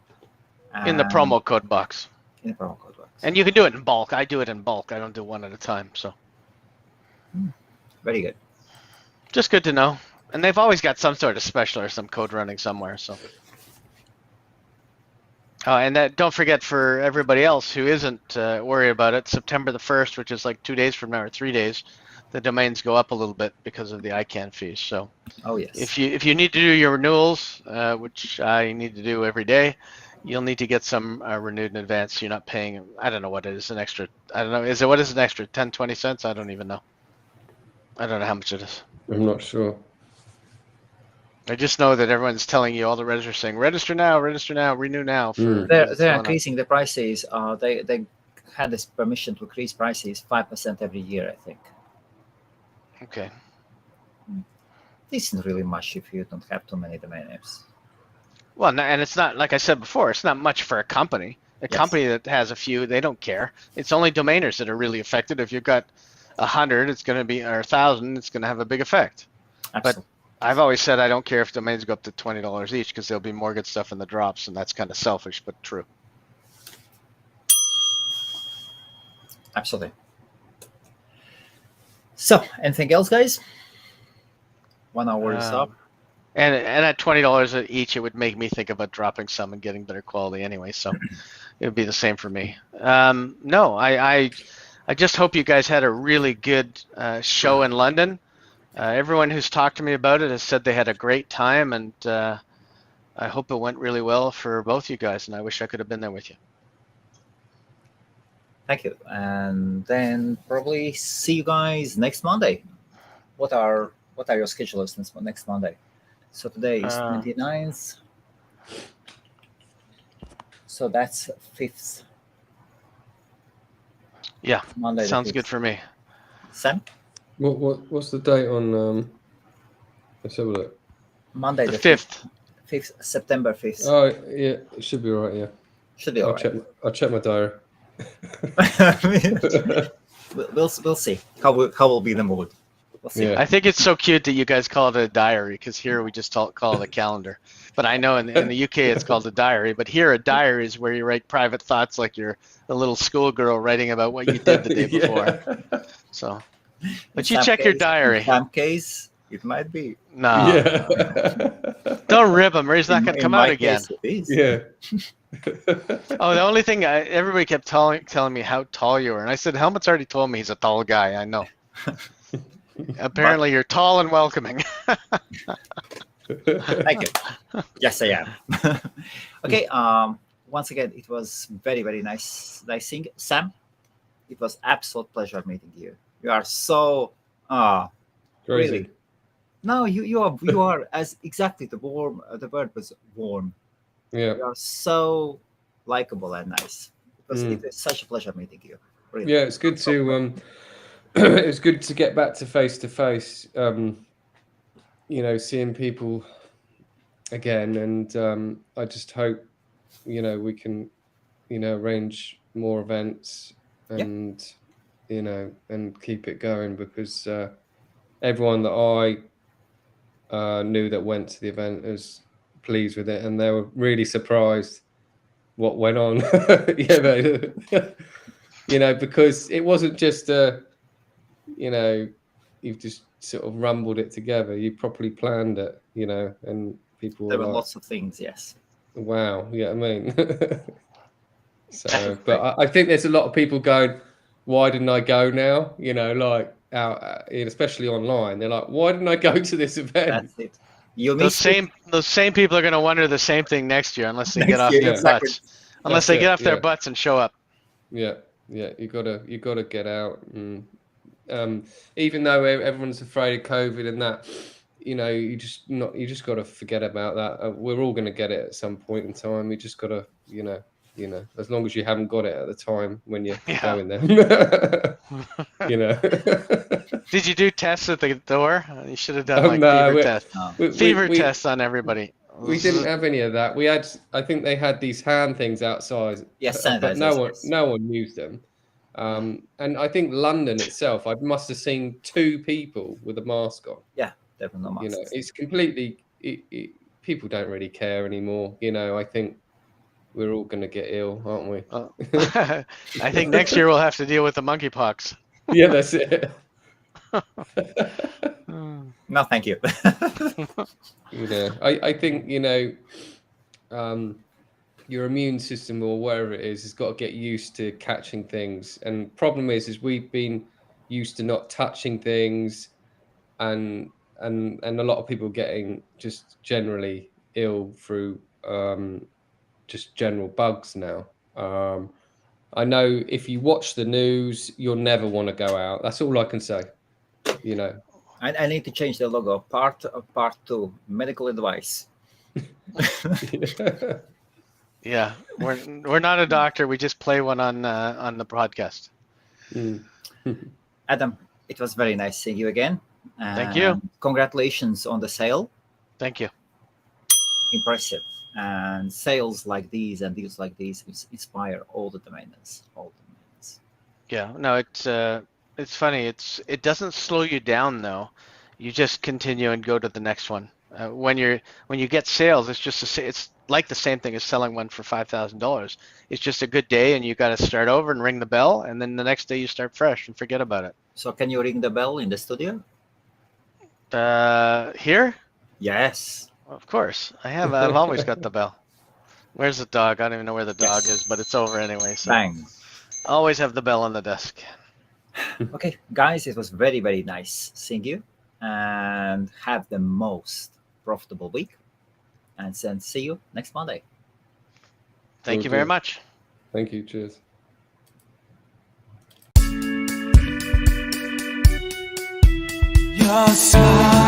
In the promo code box.
In the promo code box.
And you can do it in bulk. I do it in bulk. I don't do one at a time. So
Very good.
just good to know. And they've always got some sort of special or some code running somewhere. So. And that, don't forget, for everybody else who isn't worried about it, September the 1st, which is like 2 days from now or 3 days, the domains go up a little bit because of the ICANN fees. So
Oh yes.
if you need to do your renewals, which I need to do every day, you'll need to get some renewed in advance. You're not paying, I don't know what it is, an extra, I don't know, what is an extra, 10, 20 cents? I don't even know. I don't know how much it is.
I'm not sure.
I just know that everyone's telling you, all the registers saying, register now, renew now.
They're increasing the prices. They had this permission to increase prices 5% every year, I think.
Okay.
This isn't really much if you don't have too many domain names.
Well, and it's not, like I said before, it's not much for a company. A company that has a few, they don't care. It's only domainers that are really affected. If you've got 100, it's going to be, or 1,000, it's going to have a big effect.
Absolutely.
But I've always said I don't care if domains go up to $20 each, because there'll be more good stuff in the drops, and that's kind of selfish, but true.
Absolutely. So, anything else, guys? 1 hour is up.
And at $20 each, it would make me think about dropping some and getting better quality anyway. So it would be the same for me. No, I just hope you guys had a really good show in London. Everyone who's talked to me about it has said they had a great time, and I hope it went really well for both you guys. And I wish I could have been there with you.
Thank you. And then probably see you guys next Monday. What are your schedules next Monday? So today is 29th. So that's 5th.
Yeah,
Monday.
Sounds good for me.
Sam?
What's the date on? Let's have a look.
Monday
The 5th.
5th, September 5th.
Oh yeah, it should be all right. Yeah,
Should be all right.
I'll check my diary.
we'll see how will be the mood. We'll see.
Yeah.
I think it's so cute that you guys call it a diary, because here we just call it a calendar. But I know in the UK it's called a diary. But here a diary is where you write private thoughts, like you're a little schoolgirl writing about what you did the day before. So, but you check your diary.
In some case, it might be.
No,
Yeah.
don't rip him, or he's not going to come out again.
Yeah.
Oh, the only thing everybody kept telling me how tall you were, and I said Helmuts already told me he's a tall guy. I know. Apparently, you're tall and welcoming.
Thank you. Yes, I am. Okay. Once again, it was very, very nice seeing Sam. It was absolute pleasure meeting you. You are so
Crazy.
really. No, you are as exactly the word was warm.
Yeah.
You are so likable and nice. It was such a pleasure meeting you. Really.
Yeah, it's good to it's good to get back to face. Seeing people again, and I just hope we can arrange more events and and keep it going, because everyone that I knew that went to the event was pleased with it, and they were really surprised what went on. Because it wasn't just you've just sort of rumbled it together. You properly planned it, and people
There were
like,
lots of things, yes.
wow, I mean. So, but I think there's a lot of people going, why didn't I go now? Like out, especially online. They're like, why didn't I go to this event?
That's it. You
Those
missed
same people are going to wonder the same thing next year, unless they
Next
get off
year,
their
exactly.
butts. Unless they get off their
yeah.
butts and show up.
Yeah, you gotta get out, and even though everyone's afraid of COVID and that, you just gotta forget about that. We're all gonna get it at some point in time. You just gotta, as long as you haven't got it at the time when you're going there.
Did you do tests at the door? You should have done fever tests.
No.
Fever tests on everybody.
We didn't have any of that. We had, I think they had these hand things outside.
Yes,
but
sanitizers,
no one used them. And I think London itself, I must have seen 2 people with a mask on.
Yeah, definitely no
You know,
masks.
it's completely. People don't really care anymore. You know, I think we're all going to get ill, aren't we?
I think next year we'll have to deal with the monkeypox.
Yeah, that's it.
No, thank you.
You know, I think, you know, your immune system or whatever it is has got to get used to catching things. And problem is we've been used to not touching things, and a lot of people getting just generally ill through just general bugs now. I know if you watch the news, you'll never want to go out. That's all I can say. You know.
I need to change the logo. Part 2, medical advice.
Yeah, we're not a doctor. We just play one on the podcast.
Adam, it was very nice seeing you again.
Thank you.
Congratulations on the sale.
Thank you.
Impressive. And sales like these and deals like these inspire all the domainers.
Yeah, no, it's funny. It doesn't slow you down though. You just continue and go to the next one. When you get sales, it's like the same thing as selling one for $5,000. It's just a good day, and you got to start over and ring the bell, and then the next day you start fresh and forget about it.
So can you ring the bell in the studio?
Here?
Yes.
Of course, I have. I've always got the bell. Where's the dog? I don't even know where the dog is, but it's over anyway. So
Bang.
always have the bell on the desk.
Okay, guys, it was very, very nice seeing you, and have the most profitable week. And then see you next Monday.
Thank you very much.
Thank you. Cheers.
Your smile